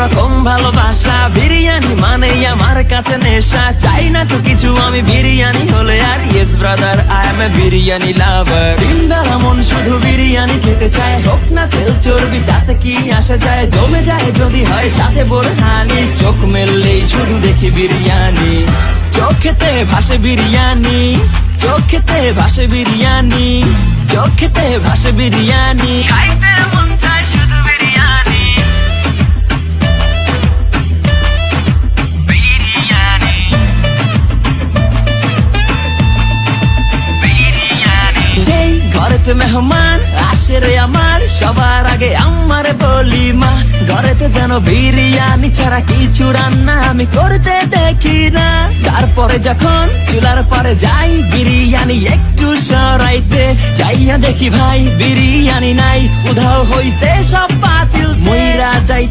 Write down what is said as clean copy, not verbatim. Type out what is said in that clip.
অন্যরকম ভালোবাসা। বিরিয়ানি মানেই আমার কাছে নেশা, চাই না তো কিছু আমি বিরিয়ানি হলে আর। Yes brother, I M A biryani লাভার। দিনবেলা মন শুধু বিরিয়ানি খেতে চায়, হোক না তেল চর্বি তাতে কি আসে যায়। জমে যায় যদি হয় সাথে বোরহানি, চোখ মেললেই শুধু দেখি বিরিয়ানি। চোখেতে ভাসে বিরিয়ানি, চোখেতে ভাসে বিরিয়ানি, চোখেতে ভাসে বিরিয়ানি। খাইতে মন চায় শুধু বিরিয়ানি, বিরিয়ানি, বিরিয়ানি। যেই ঘরেতে মেহমান আসে রে আমার, সবার আগে আমারে বলি মা। ঘরেতে যেন বিরিয়ানি ছাড়া কিছু রান্না আমি করতে দেখি না। তারপরে যখন চুলার পরে যাই বিরিয়ানি একটু সরাইতে, যাইয়া দেখি ভাই বিরিয়ানি নাই, উধাও হইছে সব পাতিল। মইরা যাই